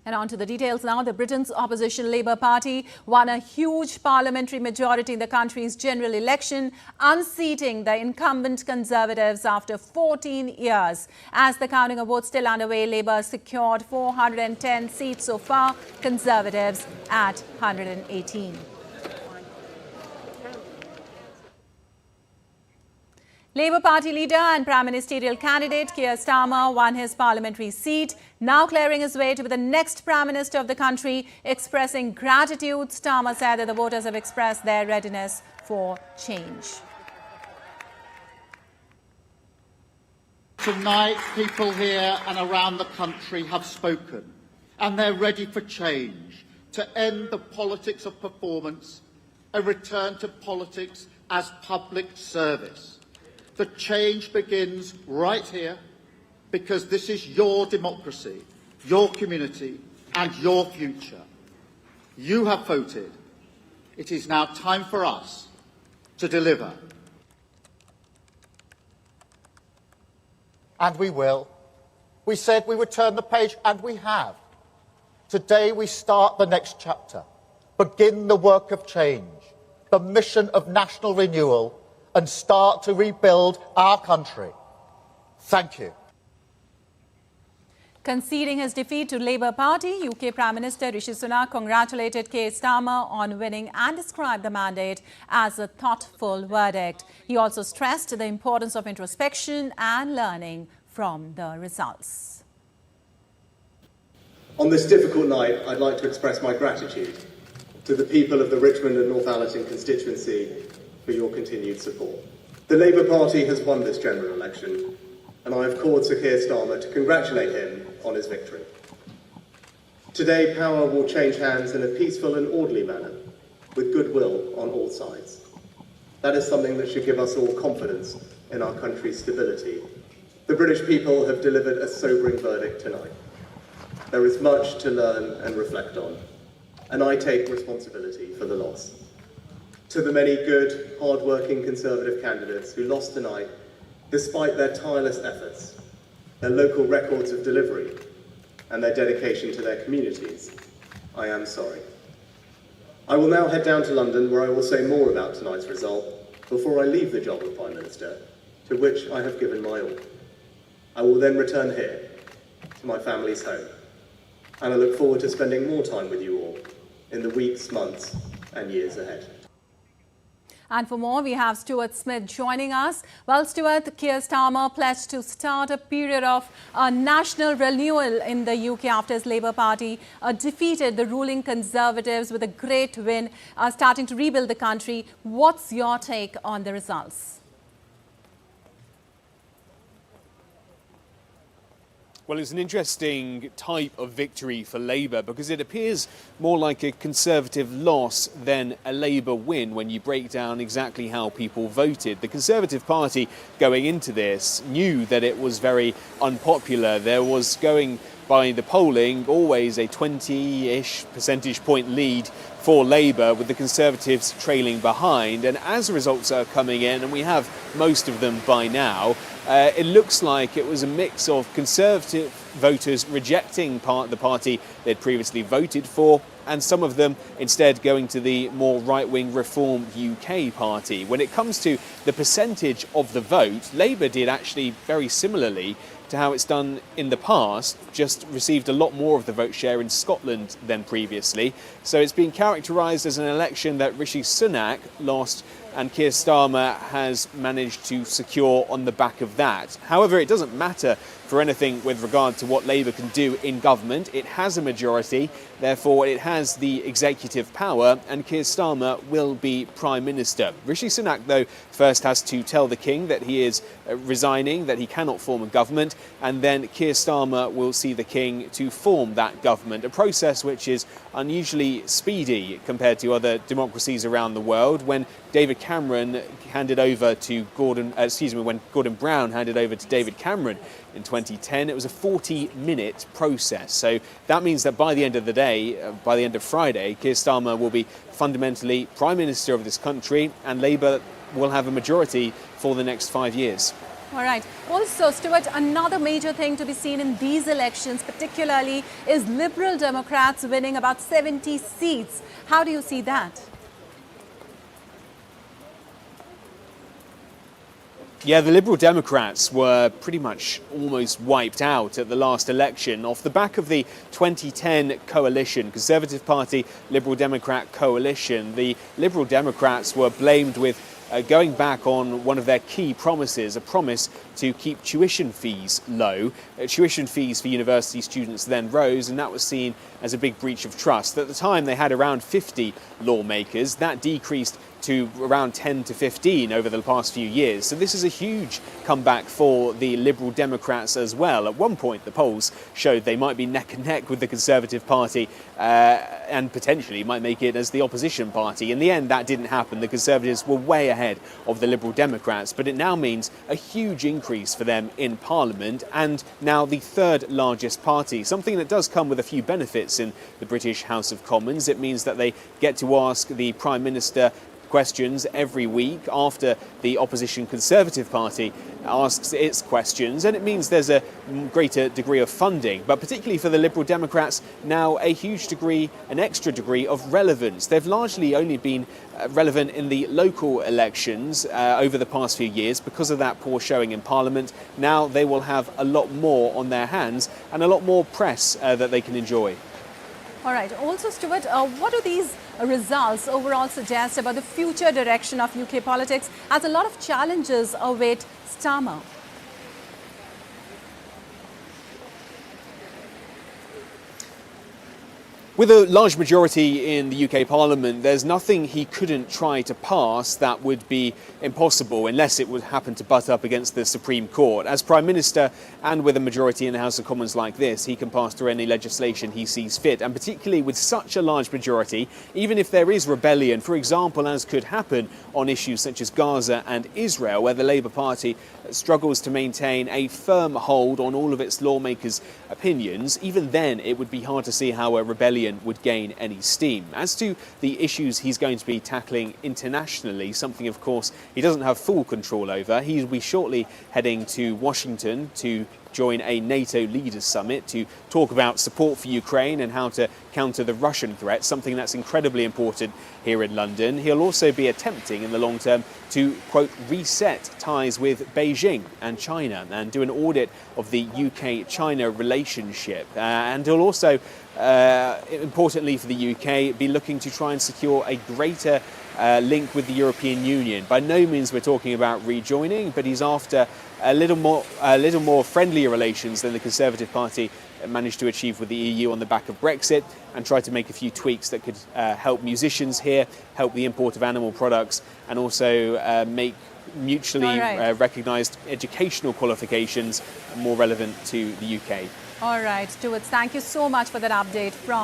And on to the details now. The Britain's opposition Labour Party won a huge parliamentary majority in the country's general election, unseating the incumbent Conservatives after 14 years. As the counting of votes still underway, Labour secured 410 seats so far, Conservatives at 118. Labour Party leader and Prime Ministerial candidate Keir Starmer won his parliamentary seat, now clearing his way to be the next Prime Minister of the country. Expressing gratitude, Starmer said that the voters have expressed their readiness for change. Tonight, people here and around the country have spoken, and they're ready for change, to end the politics of performance, a return to politics as public service. The change begins right here, because this is your democracy, your community and your future. You have voted. It is now time for us to deliver. And we will. We said we would turn the page, and we have. Today we start the next chapter, begin the work of change, the mission of national renewal, and start to rebuild our country. Thank you. Conceding his defeat to Labour Party, UK Prime Minister Rishi Sunak congratulated Keir Starmer on winning and described the mandate as a thoughtful verdict. He also stressed the importance of introspection and learning from the results. On this difficult night, I'd like to express my gratitude to the people of the Richmond and Northallerton constituency for your continued support. The Labour Party has won this general election, and I have called Sir Keir Starmer to congratulate him on his victory. Today, power will change hands in a peaceful and orderly manner, with goodwill on all sides. That is something that should give us all confidence in our country's stability. The British people have delivered a sobering verdict tonight. There is much to learn and reflect on, and I take responsibility for the loss. To the many good, hard-working Conservative candidates who lost tonight, despite their tireless efforts, their local records of delivery, and their dedication to their communities, I am sorry. I will now head down to London, where I will say more about tonight's result before I leave the job of Prime Minister, to which I have given my all. I will then return here, to my family's home, and I look forward to spending more time with you all in the weeks, months, and years ahead. And for more, we have Stuart Smith joining us. Well, Stuart, Keir Starmer pledged to start a period of national renewal in the UK after his Labour Party defeated the ruling Conservatives with a great win, starting to rebuild the country. What's your take on the results? Well, it's an interesting type of victory for Labour because it appears more like a Conservative loss than a Labour win when you break down exactly how people voted. The Conservative Party going into this knew that it was very unpopular. There was, going by the polling, always a 20-ish percentage point lead for Labour, with the Conservatives trailing behind. And as the results are coming in, and we have most of them by now, it looks like it was a mix of Conservative voters rejecting the party they'd previously voted for, and some of them instead going to the more right-wing Reform UK party. When it comes to the percentage of the vote, Labour did actually very similarly to how it's done in the past, just received a lot more of the vote share in Scotland than previously. So it's been characterised as an election that Rishi Sunak lost and Keir Starmer has managed to secure on the back of that. However, it doesn't matter for anything with regard to what Labour can do in government. It has a majority, therefore it has the executive power, and Keir Starmer will be Prime Minister. Rishi Sunak, though, first has to tell the King that he is resigning, that he cannot form a government, and then Keir Starmer will see the King to form that government, a process which is unusually speedy compared to other democracies around the world. When David Cameron handed over to when Gordon Brown handed over to David Cameron in 2010, it was a 40-minute process. So that means that by the end of the day, by the end of Friday, Keir Starmer will be fundamentally Prime Minister of this country, and Labour will have a majority for the next 5 years. All right. Also, Stuart, another major thing to be seen in these elections, particularly, is Liberal Democrats winning about 70 seats. How do you see that? Yeah, the Liberal Democrats were pretty much almost wiped out at the last election off the back of the 2010 coalition, Conservative Party, Liberal Democrat coalition. The Liberal Democrats were blamed with going back on one of their key promises, a promise to keep tuition fees low. Tuition fees for university students then rose, and that was seen as a big breach of trust. At the time, they had around 50 lawmakers. That decreased to around 10 to 15 over the past few years. So this is a huge comeback for the Liberal Democrats as well. At one point, the polls showed they might be neck and neck with the Conservative Party and potentially might make it as the opposition party. In the end, that didn't happen. The Conservatives were way ahead of the Liberal Democrats, but it now means a huge increase for them in Parliament and now the third largest party, something that does come with a few benefits in the British House of Commons. It means that they get to ask the Prime Minister questions every week after the opposition Conservative Party asks its questions, and it means there's a greater degree of funding, but particularly for the Liberal Democrats now a huge degree, an extra degree of relevance. They've largely only been relevant in the local elections over the past few years because of that poor showing in Parliament. Now they will have a lot more on their hands and a lot more press that they can enjoy. All right. Also, Stuart, what do these results overall suggest about the future direction of UK politics, as a lot of challenges await Starmer? With a large majority in the UK Parliament, there's nothing he couldn't try to pass that would be impossible unless it would happen to butt up against the Supreme Court. As Prime Minister, and with a majority in the House of Commons like this, he can pass through any legislation he sees fit. And particularly with such a large majority, even if there is rebellion, for example, as could happen on issues such as Gaza and Israel, where the Labour Party struggles to maintain a firm hold on all of its lawmakers' opinions, even then it would be hard to see how a rebellion would gain any steam. As to the issues he's going to be tackling internationally, something of course he doesn't have full control over, he will be shortly heading to Washington to join a NATO leaders summit to talk about support for Ukraine and how to counter the Russian threat, something that's incredibly important here in London. He'll also be attempting in the long term to, quote, reset ties with Beijing and China and do an audit of the UK-China relationship. And he'll also, importantly for the UK, be looking to try and secure a greater link with the European Union. By no means we're talking about rejoining, but he's after a little more friendlier relations than the Conservative Party managed to achieve with the EU on the back of Brexit, and try to make a few tweaks that could help musicians here, help the import of animal products, and also make mutually recognised educational qualifications more relevant to the UK. All right, Stuart, thank you so much for that update from